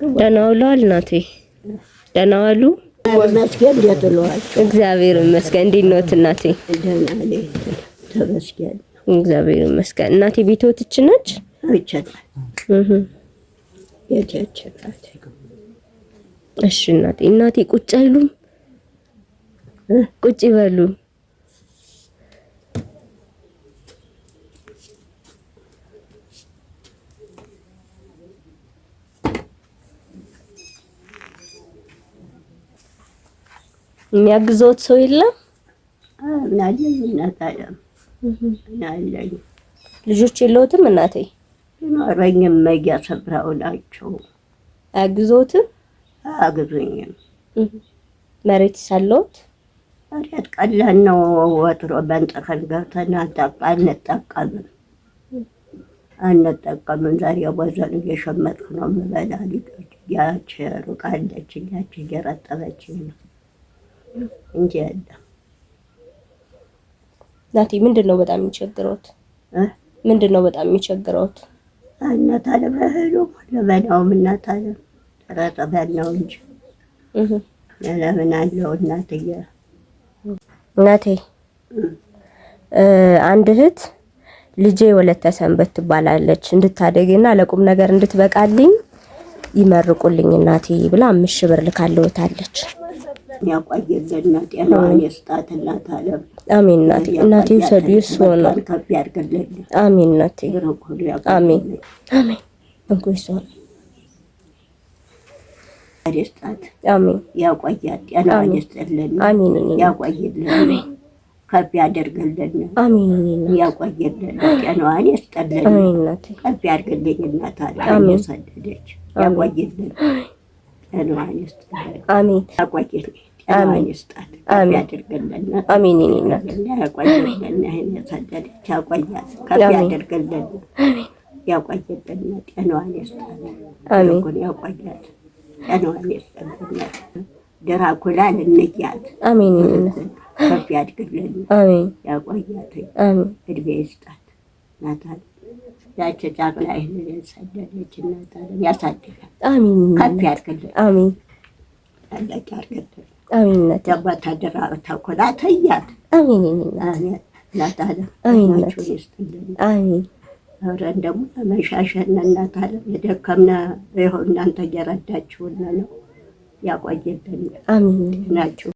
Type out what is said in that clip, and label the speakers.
Speaker 1: ደህና ዋሉ እናቴ? ደህና ዋሉ?
Speaker 2: መስገን እንደጥሏቸው
Speaker 1: እግዚአብሔር ይመስገን። እንዴት ነዎት እናቴ?
Speaker 2: ደህና ነኝ ተመስገን።
Speaker 1: እግዚአብሔር ይመስገን። እናቴ ቤትዎትች ነች?
Speaker 2: ይችላል ይችላል።
Speaker 1: እሺ እናቴ ቁጭ አይሉም? ቁጭ ይበሉ። የሚያግዘውት ሰው የለም?
Speaker 2: ምናለኝ እናት አለም ምናለኝ።
Speaker 1: ልጆች የለውትም እናቴ?
Speaker 2: ኖረኝም እያሰብራው ናቸው።
Speaker 1: አያግዘውትም?
Speaker 2: አያግዙኝም።
Speaker 1: መሬት ሳለውት?
Speaker 2: መሬት ቀላል ነው። ወትሮ በንጠኸን ገብተን አንጠቀምም። ዛሬ ወዘን እየሸመጥኩ ነው የምበላ። ልጆች ያች ሩቃለች ያች እየረጠበችኝ ነው እንጂ የለም።
Speaker 1: እናቴ ምንድነው በጣም የሚቸግረውት? ምንድነው በጣም የሚቸግረውት?
Speaker 2: እናት አለም እህሉ ለበላውም እናት አለም ረጠበን ነው እንጂ ለምን አለው እናትዬ።
Speaker 1: እናቴ አንድ እህት ልጄ ወለተ ሰንበት ትባላለች እንድታደግና ለቁም ነገር እንድትበቃልኝ ይመርቁልኝ እናቴ ብላ 5,000 ብር ልካለውታለች።
Speaker 2: ያቆየልና ጤናዋን ይስጣት እናት አለም።
Speaker 1: አሜን እናቴ። እናቴ ውሰዱ ይስሆነ።
Speaker 2: ከፍ ያድርግልኝ።
Speaker 1: አሜን እናቴ። አሜን አሜን። እንኩ ይስሆነ
Speaker 2: ይስጣት።
Speaker 1: አሜን።
Speaker 2: ያቆያት። ጤናዋን ይስጥልን።
Speaker 1: አሜን።
Speaker 2: ያቆይልን። አሜን። ከፍ ያድርግልን።
Speaker 1: አሜን።
Speaker 2: ያቆይልን። ጤናዋን ይስጥልን።
Speaker 1: አሜን እናቴ።
Speaker 2: ከፍ ያድርግልኝ እናት አለም። ያሳደደች ያቆይልን። ጤናዋን ይስጥልን።
Speaker 1: አሜን።
Speaker 2: ያቆይልን። ጤናዋን ይስጣት። ከፍ ያድርግልን።
Speaker 1: አሜን እናቴ።
Speaker 2: ያቆይልን። ይሄን ያሳደደች ያቆያት። ከፍ ያድርግልን።
Speaker 1: አሜን።
Speaker 2: ያቆይልን። ጤናዋን ይስጣት።
Speaker 1: አሜን።
Speaker 2: ያቆያት። ጤናዋን ይስጥልን። ድራኩላ ልንያት።
Speaker 1: አሜን።
Speaker 2: ከፍ ያድርግልን።
Speaker 1: አሜን።
Speaker 2: ያቆያት።
Speaker 1: አሜን።
Speaker 2: እድሜ ይስጣት። ናታል ያቺ ጫቅላ ይሄን ያሳደደች ናታል ያሳድጋል።
Speaker 1: አሜን።
Speaker 2: ከፍ ያድርግልን።
Speaker 1: አሜን።
Speaker 2: አላህ ያድርግልን።
Speaker 1: አሜን እናቴ።
Speaker 2: ደባታ ድራኩላ ተያት።
Speaker 1: አሜን
Speaker 2: ናታል
Speaker 1: አሜን
Speaker 2: ይስጥልን።
Speaker 1: አሜን።
Speaker 2: አብረን ደግሞ መሻሸን ናታል የደከምነ ይኸው እናንተ እየረዳችሁን ነው። ያቆየልን።
Speaker 1: አሜን
Speaker 2: ናችሁ